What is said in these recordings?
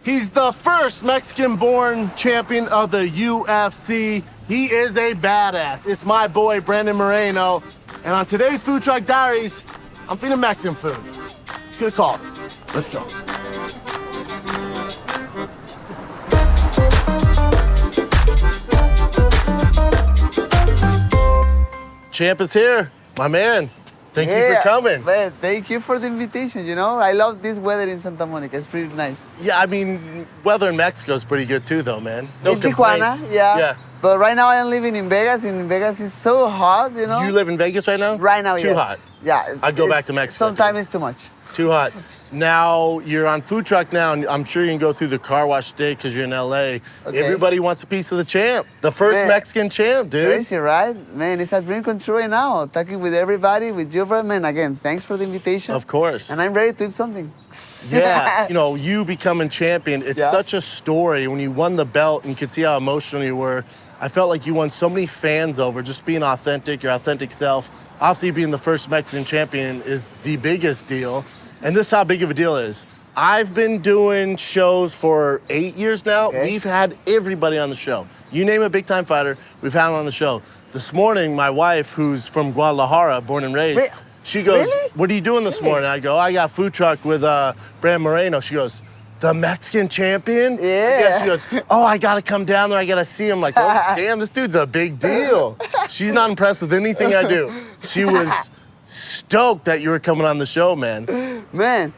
He's the first Mexican-born champion of the UFC. He is a badass. It's my boy, Brendan Moreno. And on today's Food Truck Diaries, I'm feeding Mexican food. Get a call. Let's go. Champ is here, my man. Thank you for coming. Man, thank you for the invitation, you know? I love this weather in Santa Monica. It's pretty nice. Yeah, I mean, weather in Mexico is pretty good too, though, man. No in complaints. Tijuana, yeah. But right now I am living in Vegas. In Vegas, it's so hot, you know? You live in Vegas right now? Right now, Too hot. Yeah. I'd go back to Mexico. Sometimes it's too much. Too hot. Now, you're on Food Truck now, and I'm sure you can go through the car wash today because you're in LA. Okay. Everybody wants a piece of the champ. The first Mexican champ, dude. Crazy, right? Man, it's a dream come true right now. Talking with everybody, with you, man. Again, thanks for the invitation. Of course. And I'm ready to eat something. Yeah, you know, you becoming champion, it's such a story. When you won the belt and you could see how emotional you were, I felt like you won so many fans over, just being authentic, your authentic self. Obviously, being the first Mexican champion is the biggest deal. And this is how big of a deal it is. I've been doing shows for 8 years now. Okay. We've had everybody on the show. You name a big-time fighter, we've had them on the show. This morning, my wife, who's from Guadalajara, born and raised, she goes, what are you doing this morning? I go, I got Food Truck with Brendan Moreno. She goes, the Mexican champion? Yeah. She goes, oh, I got to come down there. I got to see him. Like, oh, damn, this dude's a big deal. She's not impressed with anything I do. She was stoked that you were coming on the show, man. Man,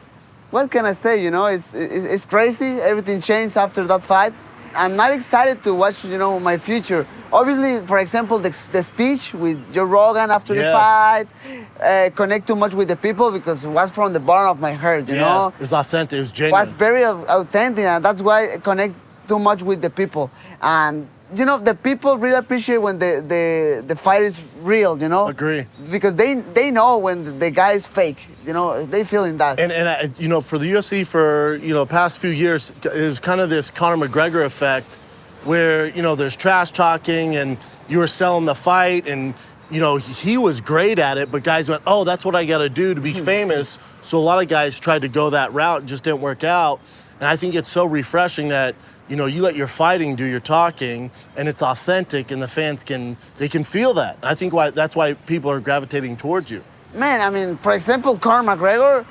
what can I say? You know, it's crazy. Everything changed after that fight. I'm not excited to watch, you know, my future. Obviously, for example, the speech with Joe Rogan after the fight, connect too much with the people because it was from the bottom of my heart, you know? It was authentic, it was genuine. It was very authentic, and that's why I connect too much with the people. And, you know, the people really appreciate when the fight is real, you know? Agree. Because they know when the guy is fake, you know? They feeling that. And you know, for the UFC for, you know, past few years, it was kind of this Conor McGregor effect where, you know, there's trash talking and you were selling the fight and, you know, he was great at it, but guys went, oh, that's what I got to do to be famous. So a lot of guys tried to go that route, just didn't work out. And I think it's so refreshing that, you know, you let your fighting do your talking and it's authentic and the fans can feel that. I think that's why people are gravitating towards you. Man, I mean, for example, Conor McGregor,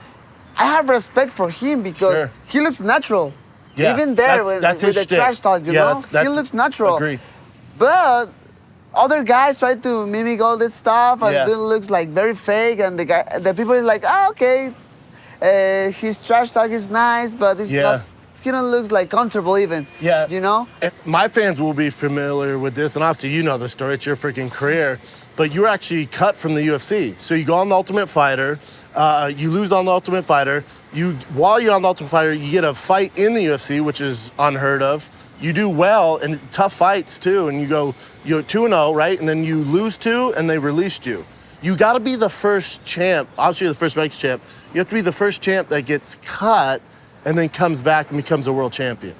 I have respect for him because he looks natural. Yeah, even there with the trash talk, you know? He looks natural. Agree. But other guys try to mimic all this stuff and it looks like very fake and the people is like, oh, okay, his trash talk is nice, but it's not, he don't look like comfortable even, you know? My fans will be familiar with this, and obviously you know the story, it's your freaking career, but you're actually cut from the UFC. So you go on The Ultimate Fighter, you lose on The Ultimate Fighter, while you're on The Ultimate Fighter, you get a fight in the UFC, which is unheard of. You do well, and tough fights too, and you're 2-0, right? And then you lose 2, and they released you. You gotta be the first champ, obviously you're the first Mexican champ, you have to be the first champ that gets cut and then comes back and becomes a world champion.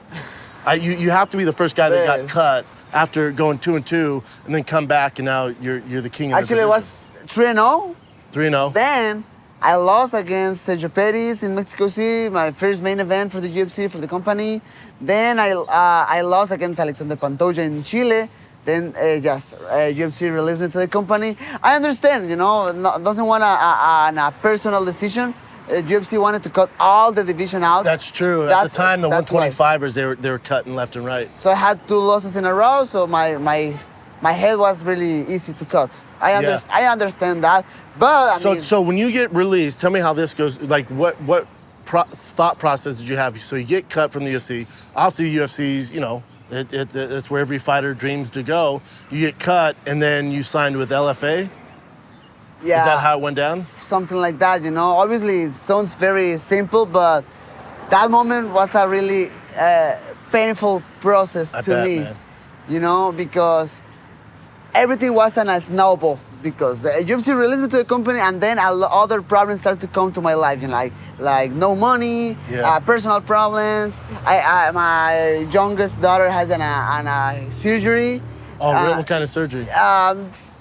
You have to be the first guy that got cut after going 2-2 and then come back and now you're the king of the division. Actually, it was 3-0. 3-0. Then I lost against Sergio Pettis in Mexico City, my first main event for the UFC, for the company. Then I lost against Alexander Pantoja in Chile. Then UFC released me to the company. I understand, you know, doesn't want a personal decision. UFC wanted to cut all the division out. That's true. At the time, the 125ers, they were cutting left and right. So I had 2 losses in a row, so my head was really easy to cut. I understand that, but I mean... So when you get released, tell me how this goes. Like, what thought process did you have? So you get cut from the UFC. Obviously, UFC's, you know, it's where every fighter dreams to go. You get cut, and then you signed with LFA? Yeah. Is that how it went down? Something like that, you know. Obviously, it sounds very simple, but that moment was a really painful process to me. Man. You know, because everything wasn't a snowball. Because the UFC released me to the company, and then other problems started to come to my life, you know, like no money, personal problems. My youngest daughter has a surgery. Oh, really? What kind of surgery?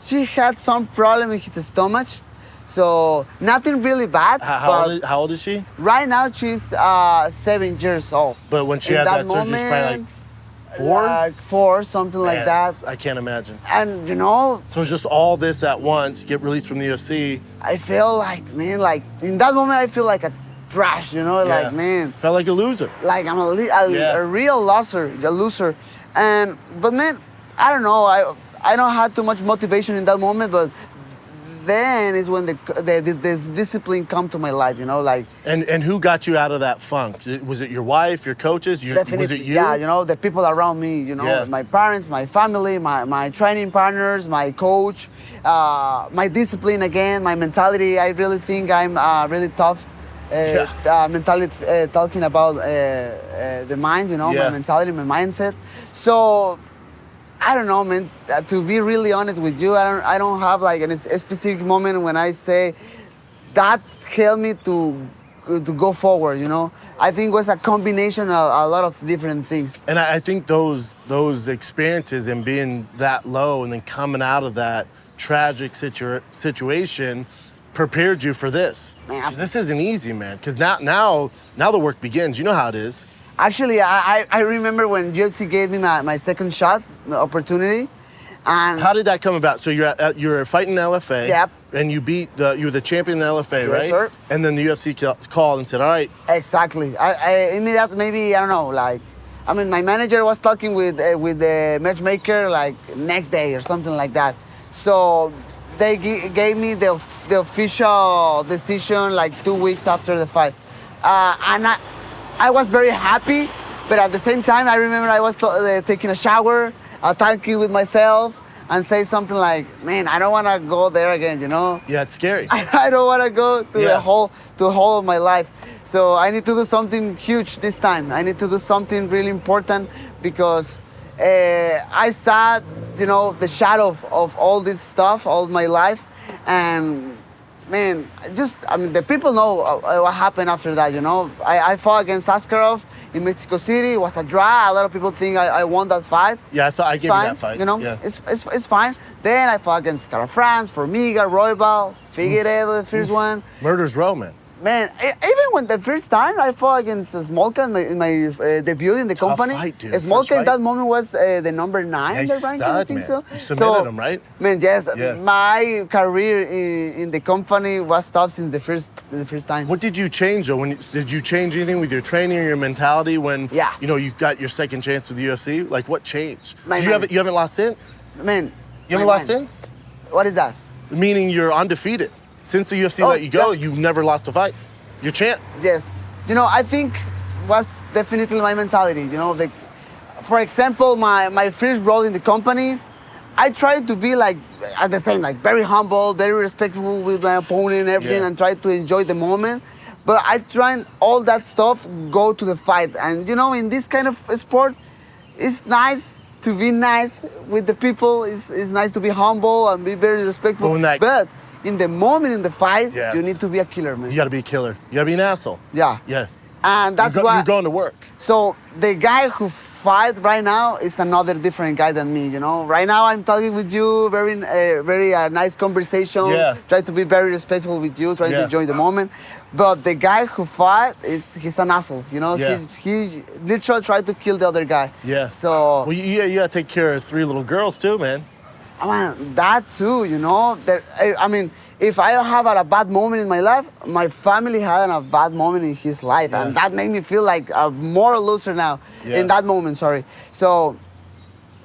She had some problem with her stomach. So nothing really bad. How old is she? Right now she's 7 years old. But when she had that surgery, she's probably like 4? Like 4, something like that. I can't imagine. And you know, so it's just all this at once, get released from the UFC. I feel like, man, like in that moment I feel like a trash, you know, like, man. Felt like a loser. Like I'm a real loser. But man, I don't know, I don't have too much motivation in that moment, but then is when this discipline come to my life, you know, like. And who got you out of that funk? Was it your wife, your coaches? Definitely, was it you? Yeah, you know, the people around me, you know, my parents, my family, my training partners, my coach, my discipline again, my mentality. I really think I'm really tough. Mentality, talking about the mind, you know, my mentality, my mindset. So. I don't know, man. To be really honest with you, I don't have like a specific moment when I say that helped me to go forward. You know, I think it was a combination of a lot of different things. And I think those experiences and being that low and then coming out of that tragic situation prepared you for this. Man, this isn't easy, man. Because now the work begins. You know how it is. Actually, I remember when UFC gave me my second shot opportunity, and how did that come about? So you're fighting in LFA, yep, and you were the champion in LFA, right? Yes, sir. And then the UFC called and said, all right. Exactly. I maybe I don't know, like, I mean, my manager was talking with the matchmaker like next day or something like that. So they gave me the official decision like 2 weeks after the fight, and I was very happy, but at the same time, I remember I was taking a shower, talking with myself, and say something like, "Man, I don't want to go there again," you know? Yeah, it's scary. I don't want to go to the whole of my life. So I need to do something huge this time. I need to do something really important because I saw, you know, the shadow of all this stuff all my life, and. Man, the people know what happened after that, you know. I fought against Askarov in Mexico City. It was a draw. A lot of people think I won that fight. Yeah, I thought I gave you that fight. You know, it's fine. Then I fought against France, Formiga, Roybal, Figueiredo, the first one. Murder's row, man. Man, even when the first time I fought against Smolka in my debut in the company, fight, dude. Smolka in that moment was the number 9 in the ranking, I think so. You submitted him, right? Man, yes. Yeah. My career in the company was tough since the first time. What did you change though? Did you change anything with your training or your mentality when you know you got your second chance with the UFC? Like what changed? You haven't lost since? Man, you haven't lost since? What is that? Meaning you're undefeated. Since the UFC let you go, you've never lost a fight. You're champ. Yes. You know, I think was definitely my mentality. You know, for example, my first role in the company, I tried to be like at the same, like very humble, very respectful with my opponent and everything, and try to enjoy the moment. But I tried all that stuff go to the fight. And you know, in this kind of sport, it's nice to be nice with the people. It's nice to be humble and be very respectful. But in the moment in the fight, you need to be a killer, man. You gotta be a killer. You gotta be an asshole. Yeah. Yeah. And that's why you're going to work. So the guy who fight right now is another different guy than me, you know. Right now I'm talking with you, very nice conversation. Yeah. Try to be very respectful with you, trying to enjoy the moment. But the guy who fight he's an asshole, you know. Yeah. He literally tried to kill the other guy. Yeah. So well, you gotta take care of 3 little girls too, man. Man, that too, you know. I mean, if I have a bad moment in my life, my family had a bad moment in his life, and that made me feel like a more loser now. In that moment, sorry. So,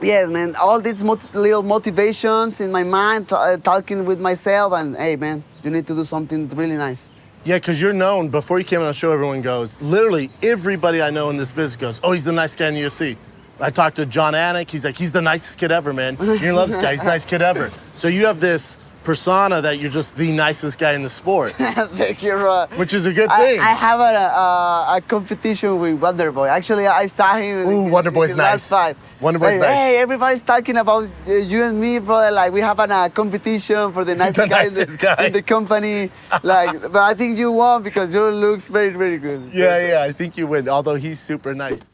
yes, man, all these little motivations in my mind, talking with myself, and hey, man, you need to do something really nice. Yeah, because you're known, before you came on the show, everyone goes, literally everybody I know in this business goes, oh, he's the nice guy in the UFC. I talked to John Anik. He's like, he's the nicest kid ever, man. You're gonna love this guy. He's the nicest kid ever. So you have this persona that you're just the nicest guy in the sport. Thank you, Rod. Which is a good thing. I have a competition with Wonderboy. Actually, I saw him in Wonderboy's nice. Last fight. Wonderboy's nice. Hey, everybody's talking about you and me, brother. Like, we have a competition for the nicest guy in the company. Like, but I think you won because your looks very, very good. Yeah, I think you win, although he's super nice.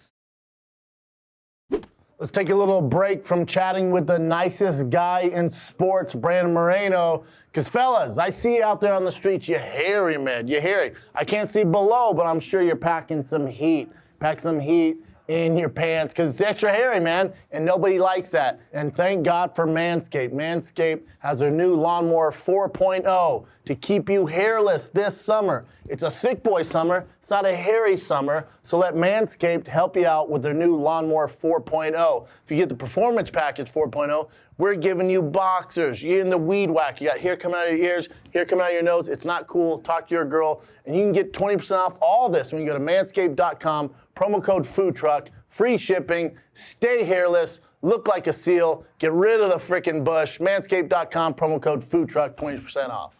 Let's take a little break from chatting with the nicest guy in sports, Brandon Moreno. Because, fellas, I see you out there on the streets. You're hairy, man. You're hairy. I can't see below, but I'm sure you're packing some heat. Pack some heat in your pants because it's extra hairy, man, and nobody likes that. And thank God for Manscaped. Manscaped has their new Lawnmower 4.0 to keep you hairless this summer. It's a thick boy summer. It's not a hairy summer. So let Manscaped help you out with their new Lawnmower 4.0. If you get the Performance Package 4.0, we're giving you boxers. You're in the weed whack. You got hair coming out of your ears, hair coming out of your nose. It's not cool. Talk to your girl. And you can get 20% off all this when you go to manscaped.com. Promo code Food Truck, free shipping, stay hairless, look like a seal, get rid of the freaking bush. Manscaped.com, promo code Food Truck, 20% off.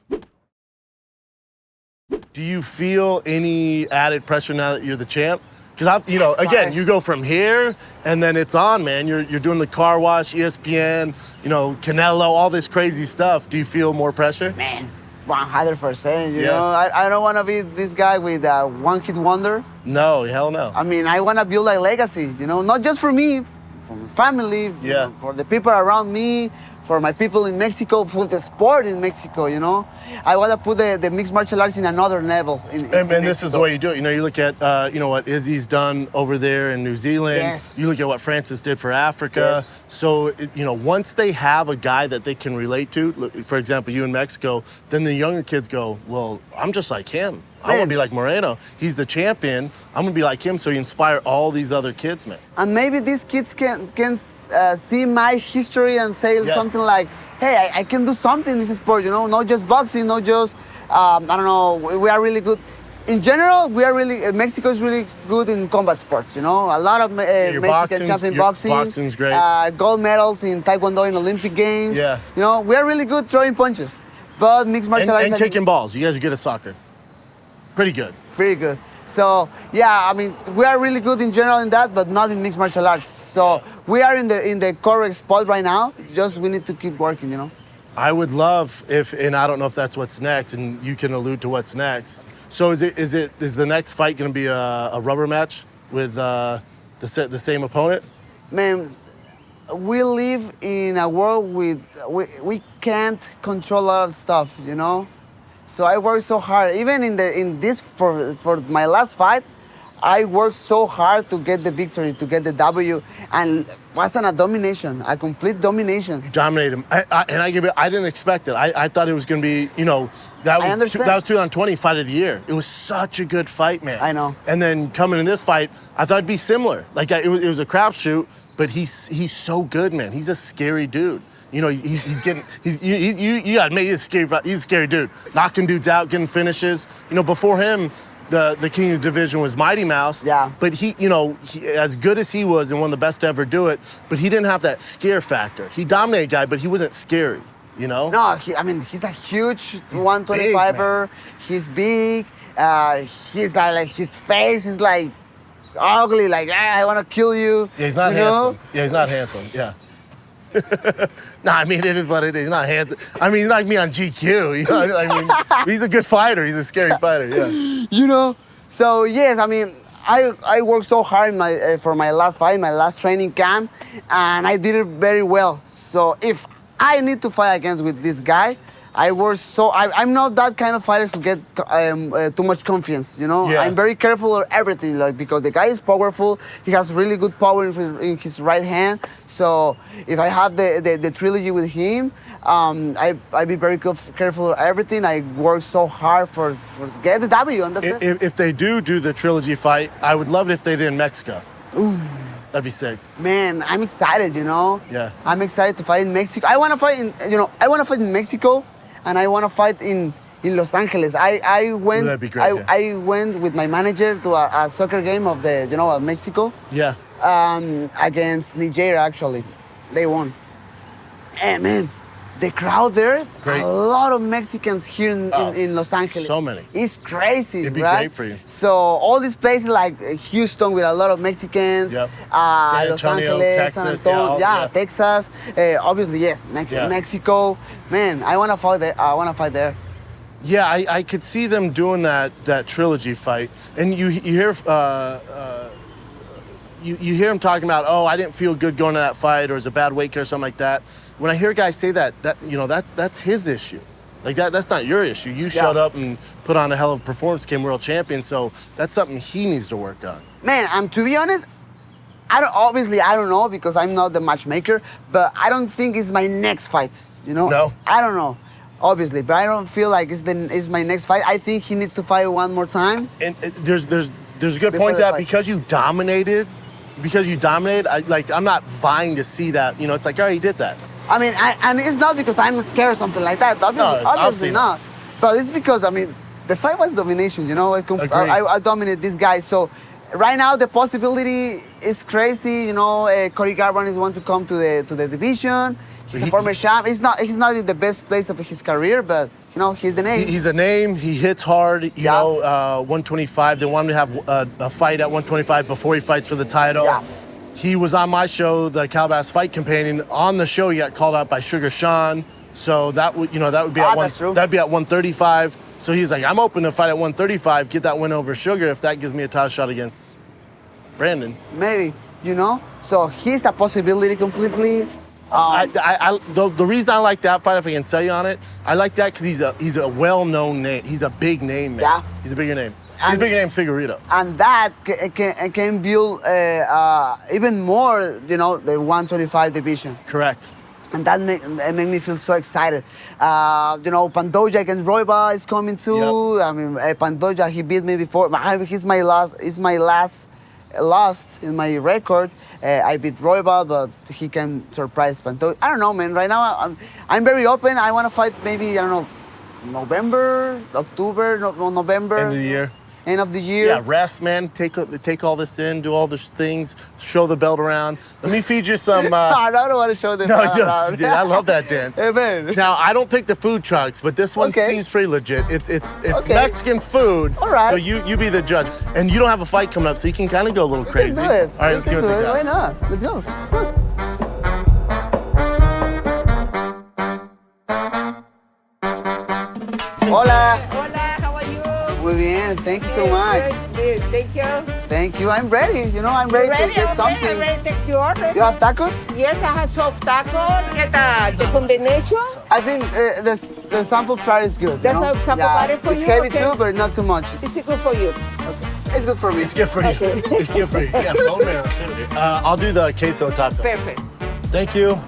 Do you feel any added pressure now that you're the champ? Because again, you go from here and then it's on, man. You're doing the car wash, ESPN, Canelo, all this crazy stuff. Do you feel more pressure? Man, 100%. You know, I don't want to be this guy with a one-hit wonder. No, hell no. I mean, I want to build a legacy, not just for me, for my family, for the people around me, for my people in Mexico, for the sport in Mexico, I want to put the mixed martial arts in another level. And this is the way you do it. You look at, what Izzy's done over there in New Zealand. Yes. You look at what Francis did for Africa. Yes. So, once they have a guy that they can relate to, for example, you in Mexico, then the younger kids go, well, I'm just like him. I want to be like Moreno. He's the champion. I'm going to be like him, so you inspire all these other kids, man. And maybe these kids can see my history and say something like, hey, I can do something in this sport, not just boxing, not just, I don't know, we are really good. In general, Mexico is really good in combat sports, A lot of Mexican champion boxing. Boxing's great. Gold medals in Taekwondo in Olympic Games. Yeah. We are really good throwing punches. But mixed martial arts... And kicking balls. You guys are good at soccer. Pretty good. Pretty good. So, we are really good in general in that, but not in mixed martial arts. So, we are in the correct spot right now. Just we need to keep working, I would love and I don't know if that's what's next, and you can allude to what's next. So is the next fight going to be a rubber match with the same opponent? Man, we live in a world we can't control a lot of stuff, So I worked so hard. Even for my last fight, I worked so hard to get the victory, to get the W, and wasn't a domination, a complete domination. You dominated him, I didn't expect it. I thought it was going to be, that was 2020 fight of the year. It was such a good fight, man. I know. And then coming in this fight, I thought it'd be similar. Like it was a crapshoot, but he's so good, man. He's a scary dude. You gotta admit he's a scary dude. Knocking dudes out, getting finishes. Before him, the king of the division was Mighty Mouse. Yeah. But he as good as he was and one of the best to ever do it, but he didn't have that scare factor. He dominated guy, but he wasn't scary, No, he's a huge 125er. He's big. He's like his face is like ugly, like I want to kill you. Yeah, he's not handsome. Yeah, he's not handsome. Yeah. It is what it is. He's not handsome. He's like me on GQ. He's a good fighter. He's a scary fighter. Yeah. So yes, I worked so hard for my last fight, my last training camp, and I did it very well. So if I need to fight against with this guy, I'm not that kind of fighter who get too much confidence, Yeah. I'm very careful of everything, because the guy is powerful. He has really good power in his right hand. So if I have the trilogy with him, I be very careful of everything. I work so hard for get the W, and that's it. If they do the trilogy fight, I would love it if they did in Mexico. Ooh. That'd be sick. Man, I'm excited, Yeah. I'm excited to fight in Mexico. I want to fight in Mexico. And I want to fight in Los Angeles. I went. That'd be great. I went with my manager to a soccer game of Mexico. Yeah. Against Nigeria, actually, they won. And man, the crowd there, great. A lot of Mexicans here in Los Angeles. So many. It's crazy, It'd be right? great for you. So all these places like Houston with a lot of Mexicans, Yep. Los Angeles, Texas, San Antonio, yeah. Texas. Obviously, yes, Mexico. Man, I want to fight there. Yeah, I could see them doing that trilogy fight. And you hear you hear him talking about, oh, I didn't feel good going to that fight, or it was a bad weight cut or something like that. When I hear guys say that that's his issue. Like that's not your issue. You showed up and put on a hell of a performance, became world champion. So that's something he needs to work on. Man, to be honest, I don't know because I'm not the matchmaker, but I don't think it's my next fight. You know? No. I don't know, obviously, but I don't feel like it's my next fight. I think he needs to fight one more time. And there's a good point to that because you dominated. I'm not vying to see that. You know, it's like, all right, he did that. I mean, and it's not because I'm scared or something like that. Obviously not. But it's because, I mean, the fight was domination, you know? I dominate this guy. So right now, the possibility is crazy. You know, Cody Garbrandt is one to come to the division. He's a former champ. He's not in the best place of his career, but, you know, he's the name. He's a name. He hits hard, you know, 125. They want him to have a fight at 125 before he fights for the title. Yeah. He was on my show, the Calabas Fight Companion. On the show, he got called out by Sugar Sean. So that would be that'd be at 135. So he's like, I'm open to fight at 135, get that win over Sugar if that gives me a title shot against Brandon. Maybe, you know. So he's a possibility completely. The reason I like that fight, if I can sell you on it, I like that because he's a well-known name. He's a big name, man. Yeah. He's a bigger name. He's a bigger name, Figueiredo. And that can build even more, you know, the 125 division. Correct. And that made me feel so excited. You know, Pantoja against Royba is coming too. Yep. I mean, Pantoja, he beat me before. He's my last lost in my record. I beat Royba, but he can surprise Pantoja. I don't know, man. Right now, I'm very open. I want to fight maybe, I don't know, November, October, November. End of the year. End of the year. Yeah, rest, man. Take all this in, do all the things, show the belt around. Let me feed you some. I don't want to show the belt around. Dude, I love that dance. Hey, man. Now, I don't pick the food trucks, but this one seems pretty legit. It's Mexican food. All right. So you be the judge. And you don't have a fight coming up, so you can kind of go a little crazy. Let's do it. All right, let's see what they got. Why not? Let's go. Hola. Hola, how are you? Muy bien. Thank you so much. Good. Thank you. Thank you. I'm ready. You know, I'm ready to get something. I'm ready to take your order. You have tacos? Yes, I have soft taco. Get the combination. I think the sample part is good. That's you know? a sample part for it's you, heavy okay. too, but not too much. Is it good for you? It's good for me. It's good for you. Okay. It's good for you. Yeah, bone marrow too. I'll do the queso taco. Perfect. Thank you.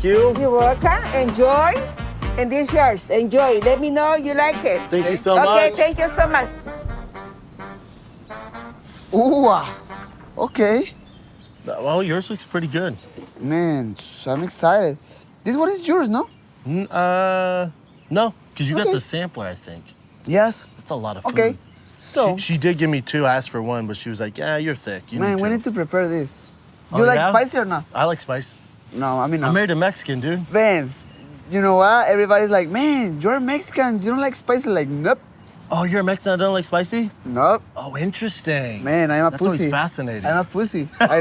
You. You're welcome. Enjoy. And this is yours. Enjoy. Let me know you like it. Thank you so Okay, much. thank you so much. Ooh, okay. Well, yours looks pretty good. Man, I'm excited. This one is yours, no? No, because you got Okay. the sampler, I think. Yes. That's a lot of food. Okay. So, She did give me two. I asked for one, but she was like, yeah, you're thick. You man, we two." need to prepare this. Oh, You like yeah? spicy or not? I like spice. No, I mean, no. I'm married to Mexican, dude. Man, you know what? Everybody's like, man, you're Mexican. You don't like spicy. Like, nope. Oh, you're a Mexican. I don't like spicy? Nope. Oh, interesting. Man, I'm a That's pussy. always fascinating. I'm a pussy. I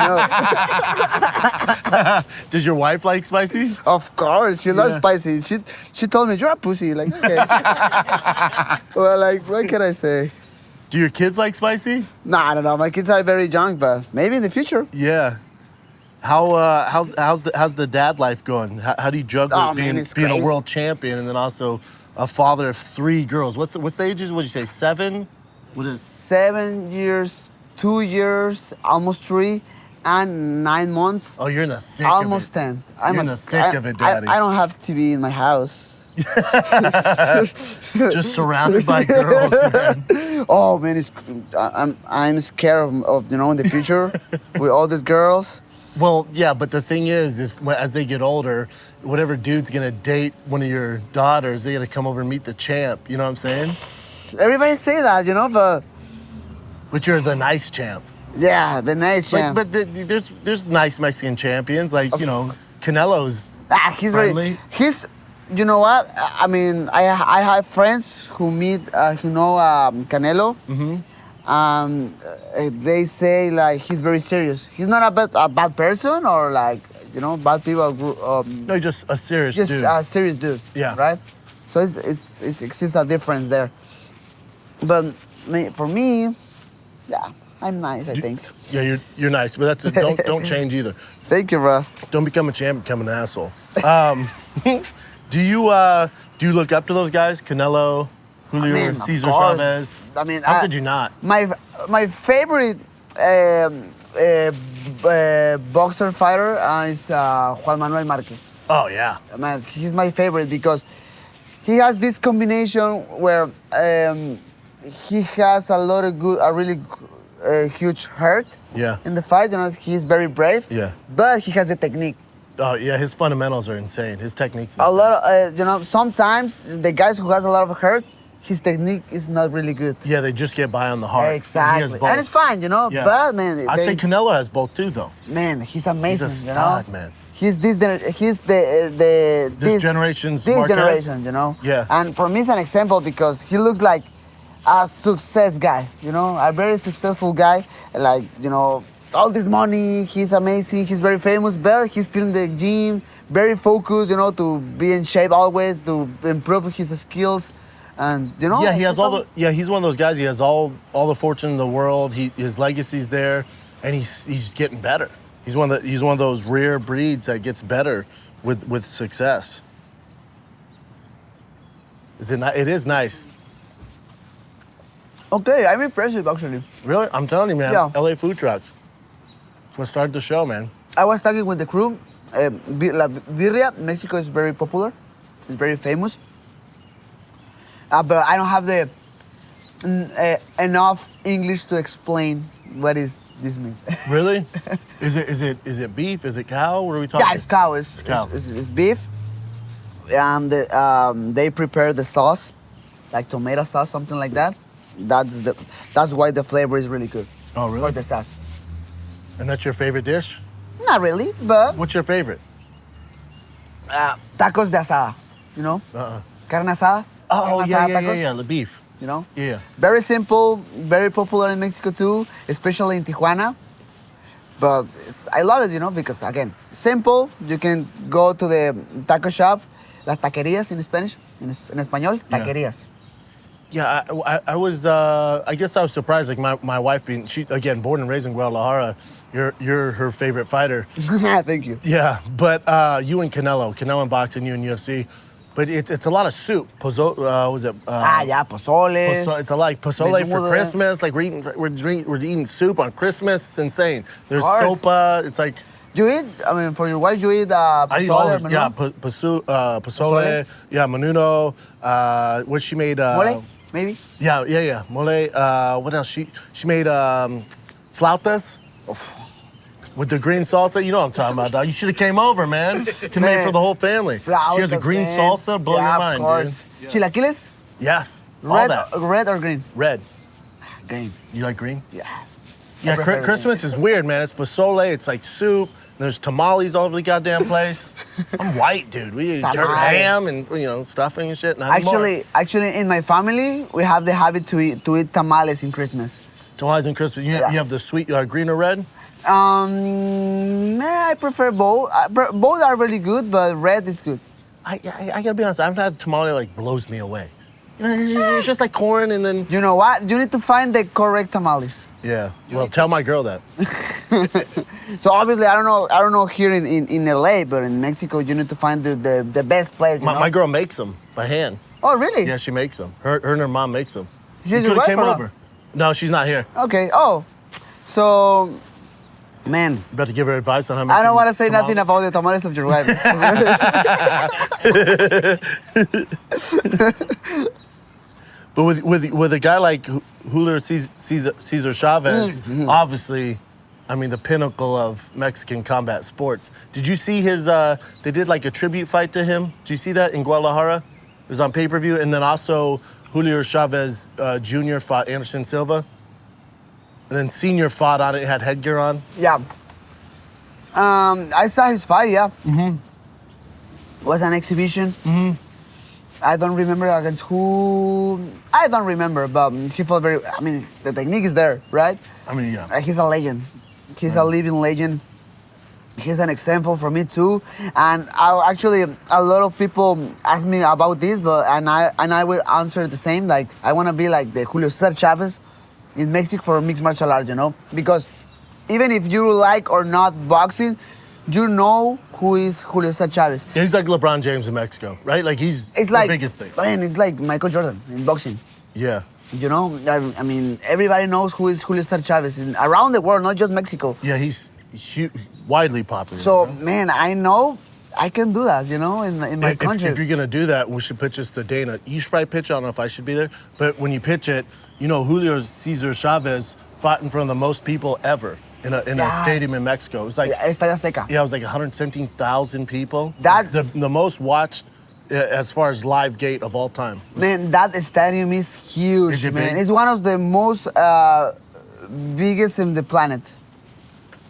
know. Does your wife like spicy? Of course, she loves spicy. She told me, you're a pussy. Like, okay. Well, like, what can I say? Do your kids like spicy? Nah, I don't know. My kids are very young, but maybe in the future. Yeah. How's the dad life going? How do you juggle Oh, man, being it's a crazy. world champion and then also a father of 3 girls? What's the ages? What'd you say? 7? What is 7 years, 2 years, almost 3, and 9 months. Oh, you're in the thick Almost of it. 10. You're in the thick of it, Daddy. I don't have TV in my house. Just surrounded by girls, man. Oh man, I'm scared of you know, in the future with all these girls. Well, yeah, but the thing is, as they get older, whatever dude's gonna date one of your daughters, they gotta come over and meet the champ. You know what I'm saying? Everybody say that, you know, but But you're the nice champ. yeah, the nice champ. But there's nice Mexican champions, like, you know, Canelo's He's friendly. He's, you know what? I mean, I have friends who know Canelo. Mm-hmm. They say like he's very serious. He's not a bad person, or like You know, bad people. No, just a serious just dude. a serious dude. Yeah. Right. So it exists a difference there. But for me, yeah, I'm nice. I think. Yeah, you're nice, but that's don't change either. Thank you, bro. Don't become a champ, become an asshole. Do you look up to those guys, Canelo, Julio, of Cesar course. Chavez? I mean, how could you not? My favorite boxer fighter is Juan Manuel Marquez. Oh yeah. Man, he's my favorite because he has this combination where he has a really huge hurt Yeah. in the fight. You know, he's very brave. Yeah. But he has the technique. Oh yeah, his fundamentals are insane. His technique's A insane. lot of, you know, sometimes the guys who has a lot of hurt, his technique is not really good. Yeah, they just get by on the heart. He has Exactly. both. And it's fine, you know. Yeah. But man, I'd say Canelo has both too, though. man, he's amazing. He's a you stud, know? man. He's this generation's this Marquez? generation, you know. Yeah. And for me, it's an example because he looks like a success guy, you know, a very successful guy. Like, you know, all this money, he's amazing, he's very famous, but he's still in the gym, very focused, you know, to be in shape always, to improve his skills. And you know, Yeah, he has he's one of those guys. He has all the fortune in the world. His legacy's there, and he's getting better. He's one of those rare breeds that gets better with success. It is nice. Okay, I'm impressive actually. Really, I'm telling you, man. Yeah. LA food trucks. It's what started the show, man. I was talking with the crew. La birria, Mexico is very popular. It's very famous. But I don't have the enough English to explain what is this meat. Really? Is it beef? Is it cow? What are we talking? Yeah, it's cow. It's cow. It's beef. And they prepare the sauce, like tomato sauce, something like that. That's why the flavor is really good. Oh, really? For the sauce. And that's your favorite dish? Not really, but What's your favorite? tacos de asada, you know? Carne asada. Oh, Carne yeah, asada yeah, tacos, yeah, the beef. You know? Yeah. Very simple, very popular in Mexico too, especially in Tijuana. But I love it, you know, because again, simple. You can go to the taco shop, las taquerías in Spanish, en español, taquerías. Yeah, I was. I guess I was surprised. Like my wife being, she again born and raised in Guadalajara. You're her favorite fighter. Thank you. Yeah, but you and Canelo in boxing, you in UFC. But it's a lot of soup. Was it? Pozole. It's a like pozole for Menudo. Christmas. Like we're eating soup on Christmas. It's insane. There's course. sopa. It's like. You eat? I mean, for your wife, you eat pozole? I eat all or this, yeah, menudo? pozole, Pozole? yeah, menudo. What she made? Mole, maybe? Yeah, mole. What else? She made flautas with the green salsa. You know what I'm talking about, dog. You should have came over, man. To make it for the whole family. She has a Flautas, green man. salsa. Blow Yeah, your of mind, course. dude. Chilaquiles? Yes, all Red, that. red or green? Red. Green. You like green? Yeah. Yeah, prefer green. Christmas is weird, man. It's pozole. It's like soup. There's tamales all over the goddamn place. I'm white, dude. We eat Tamale. ham and stuffing and shit. Not anymore. Actually, in my family, we have the habit to eat tamales in Christmas. Tamales and Christmas. You have the sweet green or red? I prefer both. Both are really good, but red is good. I gotta be honest. I've had tamale like blows me away. It's just like corn and then. You know what? You need to find the correct tamales. Yeah. Well, tell my girl that. So obviously, I don't know here in LA, but in Mexico, you need to find the best place. You know? My girl makes them by hand. Oh, really? Yeah, she makes them. Her and her mom makes them. She's You your coulda wife came or not? over. No, she's not here. Okay. Oh, so, man, You about to give her advice on how to make I don't want to say tamales? nothing about the tamales of your wife. But with a guy like Julio Cesar Chavez, obviously, I mean, the pinnacle of Mexican combat sports. Did you see his, they did like a tribute fight to him? Did you see that in Guadalajara? It was on pay-per-view. And then also Julio Chavez Jr. fought Anderson Silva. And then Senior fought on it, had headgear on. Yeah. I saw his fight, yeah. Mm-hmm. Was an exhibition. Mm-hmm. I don't remember against who. I don't remember, but he fought very. I mean, the technique is there, right? I mean, yeah. He's a legend. He's a living legend. he's an example for me too. And actually, a lot of people ask me about this, and I will answer the same. Like, I want to be like the Julio Cesar Chavez in Mexico for mixed martial arts, because even if you like or not boxing, you know who is Julio Cesar Chavez. Yeah, he's like LeBron James in Mexico, right? Like it's the biggest thing. Man, it's like Michael Jordan in boxing. Yeah. I mean, everybody knows who is Julio Cesar Chavez around the world, not just Mexico. Yeah, he's widely popular. So, man, I know I can do that, in my country. If you're going to do that, we should pitch this to Dana. You should probably pitch it. I don't know if I should be there. But when you pitch it, Julio Cesar Chavez fought in front of the most people ever in a stadium in Mexico. It was like Estadio Azteca. Yeah, it was like 117,000 people. That the most watched as far as live gate of all time. Man, that stadium is huge, Is it man. big? It's one of the most biggest in the planet.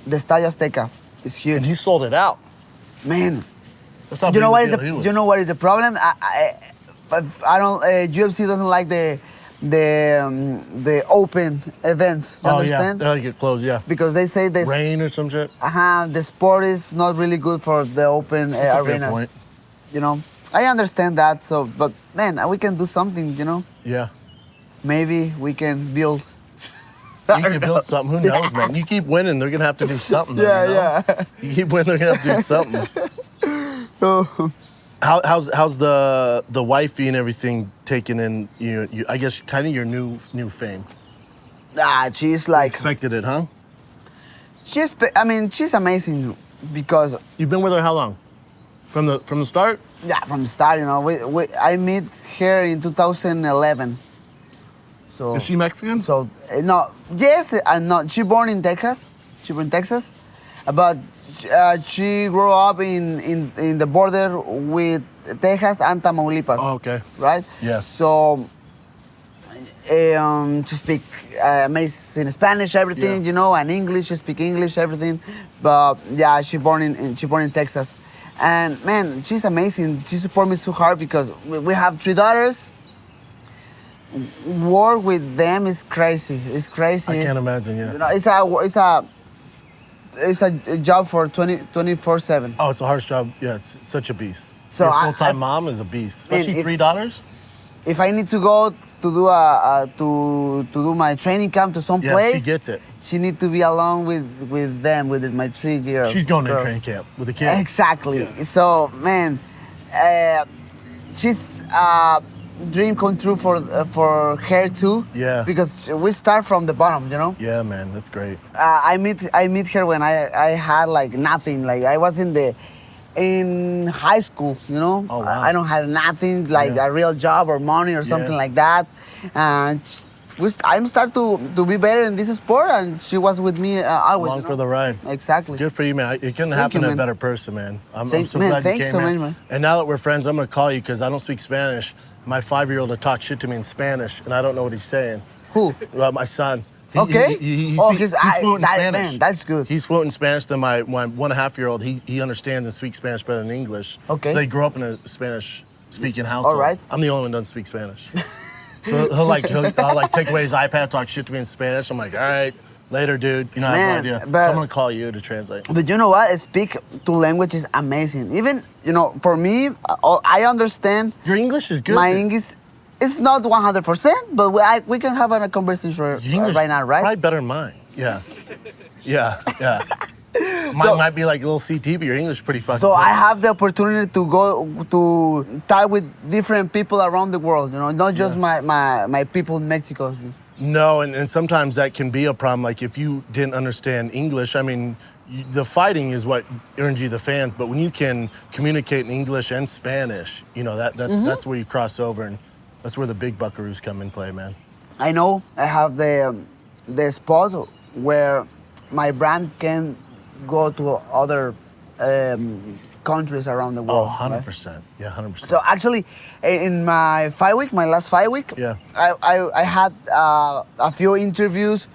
The Estadio Azteca is huge. And he sold it out. Man, That's not you know what is big. you know what is the problem? I don't. UFC doesn't like the open events. You understand? Yeah, they get closed. Yeah. Because they say this. Rain or some shit. The sport is not really good for the open That's a fair arenas. point. I understand that. So, but man, we can do something. Yeah. Maybe we can build. You can build something. Who knows, man? You keep winning, they're gonna have to do something. Yeah. You keep winning, they're gonna have to do something. How's the wifey and everything taking in you? I guess kind of your new fame. She's like. Expected it, huh? She's amazing because. You've been with her how long? From the start? Yeah, from the start. I met her in 2011. So. Is she Mexican? So no, yes and no. She born in Texas. But she grew up in the border with Texas and Tamaulipas. Oh, okay. Right? Yes. So she speak amazing Spanish, everything, and English. She speak English, everything. But yeah, she born in Texas, and man, she's amazing. She support me so hard because we have 3 daughters. Work with them is crazy. It's crazy. I can't imagine. Yeah. It's a job for 24/7. Oh, it's a harsh job. Yeah, it's such a beast. So your full-time mom is a beast, especially 3 daughters. If I need to go to do to do my training camp to some place, she gets it. She need to be along with them, with my 3 girls. She's going to training camp with the kids. Exactly. Yeah. So man, she's dream come true for her too. Yeah. Because we start from the bottom, Yeah, man, that's great. I meet her when I had like nothing. Like I was in high school, Oh, wow. I don't have nothing like a real job or money or something like that. And I'm start to be better in this sport, and she was with me always. Along for the ride. Exactly. Good for you, man. It couldn't happen to a better person, man. I'm so man, glad you thanks came, so man. much, man. And now that we're friends, I'm gonna call you because I don't speak Spanish. My 5-year-old will talk shit to me in Spanish, and I don't know what he's saying. Who? My son. Okay. He's He's fluent in Spanish. Man, that's good. He's fluent in Spanish. Then my 1.5-year-old, he understands and speaks Spanish better than English. Okay. So they grew up in a Spanish-speaking household. All right. I'm the only one who doesn't speak Spanish. So I'll take away his iPad, talk shit to me in Spanish. I'm like, all right, later, dude. I have no idea. So I'm gonna call you to translate. But you know what? Speak 2 languages amazing. Even for me, I understand. Your English is good. My English is not 100%, but we can have a conversation right now, right? Probably better than mine. Yeah. Mine might be like a little CT, but your English is pretty fucking So good. I have the opportunity to go to talk with different people around the world, not just my people in Mexico. No, and sometimes that can be a problem. Like if you didn't understand English, I mean, the fighting is what earns you the fans, but when you can communicate in English and Spanish, that's where you cross over, and that's where the big buckaroos come in play, man. I know I have the spot where my brand can go to other countries around the world. Oh, 100%. Right? Yeah, 100%. So actually, in my last fight week, yeah. I had a few interviews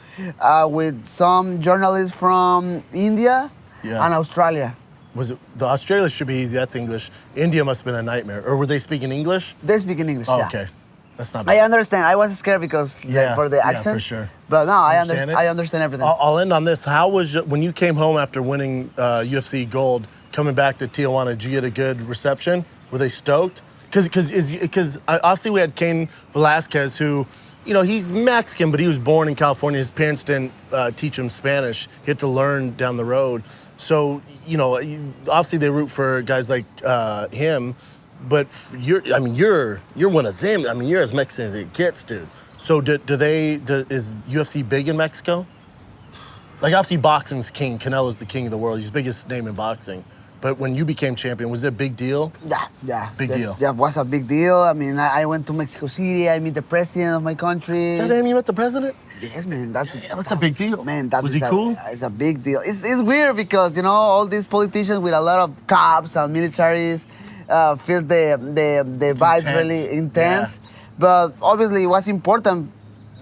with some journalists from India and Australia. Was it the Australia should be easy? That's English. India must have been a nightmare. Or were they speaking English? They speak in English. Oh, yeah. okay. That's not bad. I understand. I was scared because for the accent. Yeah, for sure. But no, I Understand understand everything. I'll end on this. How was when you came home after winning UFC gold, coming back to Tijuana? Did you get a good reception? Were they stoked? Because obviously we had Cain Velasquez, who, you know, he's Mexican, but he was born in California. His parents didn't teach him Spanish. He had to learn down the road. So, you know, obviously they root for guys like him, but you're one of them. I mean, you're as Mexican as it gets, dude. So is UFC big in Mexico? Like, obviously boxing's king. Canelo's the king of the world. He's the biggest name in boxing. But when you became champion, was it a big deal? Yeah. Big deal. That was a big deal. I mean, I went to Mexico City. I met the president of my country. Damn, you met the president? Yes, man. That's a big deal. Man, was he cool? It's a big deal. It's weird because, you know, all these politicians with a lot of cops and militaries feels the vibe intense. really intense. Yeah. But obviously it was important,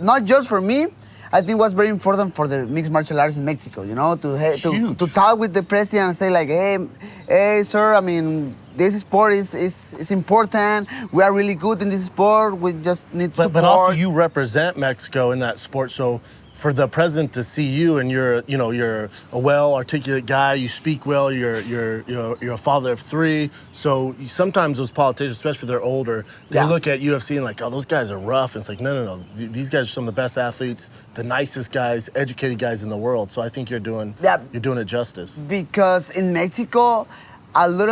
not just for me. I think it was very important for the mixed martial arts in Mexico, you know, to talk with the president and say like, hey, sir, I mean, this sport is important. We are really good in this sport. We just need support. But also you represent Mexico in that sport, so for the president to see you and you're a well-articulate guy, you speak well, you're a father of three. So sometimes those politicians, especially if they're older, they look at UFC and like, oh, those guys are rough. And it's like, no. These guys are some of the best athletes, the nicest guys, educated guys in the world. So I think you're doing it justice. Because in Mexico, a lot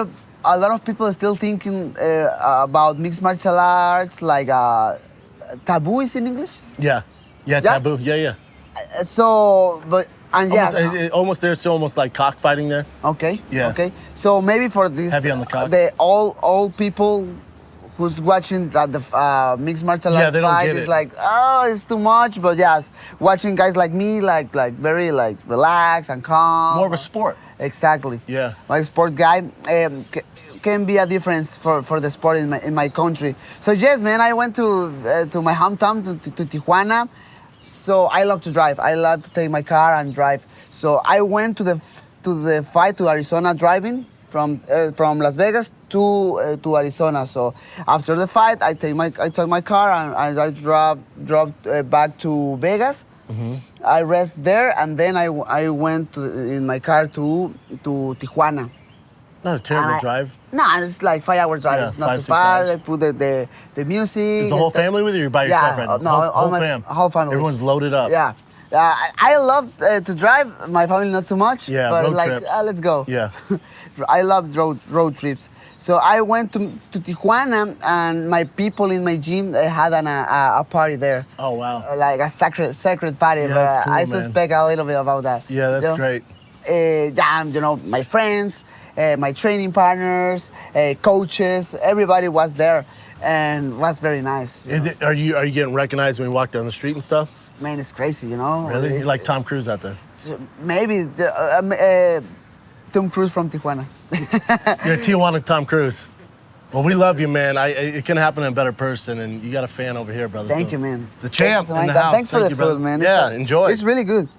of people are still thinking about mixed martial arts, like taboo is in English? Yeah, taboo. Yeah. So, but there's still almost like cockfighting there. Okay. Yeah. Okay. So maybe for this, heavy on the cock. all people who's watching the mixed martial arts they don't fight get is it. like, oh, it's too much. But yes, watching guys like me, like very like relaxed and calm. More of a sport. Exactly. Yeah. My sport guy can be a difference for the sport in my country. So yes, man, I went to my hometown to Tijuana. So I love to drive. I love to take my car and drive. So I went to the fight to Arizona driving from Las Vegas to Arizona. So after the fight, I took my car and I drove back to Vegas. Mm-hmm. I rest there and then I went in my car to Tijuana. Not a terrible drive. Nah, it's like 5 hour drive. Yeah, it's not 5, too 6 far. hours. I put the music. Is the whole family with you or you're by yourself right now? No, whole family. Everyone's loaded up. Yeah. I love to drive. My family not too much. Yeah, but road like, trips. Let's go. Yeah. I love road trips. So I went to Tijuana and my people in my gym had a party there. Oh, wow. Like a sacred party. Yeah, that's cool, I man. suspect a little bit about that. Yeah, that's great. My friends, my training partners, coaches, everybody was there, and was very nice. Are you getting recognized when you walk down the street and stuff? Man, it's crazy, you know. Really? You like Tom Cruise out there? Maybe Tom Cruise from Tijuana. You're Tijuana Tom Cruise. Well, we love you, man. It can happen in a better person, and you got a fan over here, brother. Thank you, man. The champ in the house. Thanks for the food, man. Yeah, enjoy. It's really good.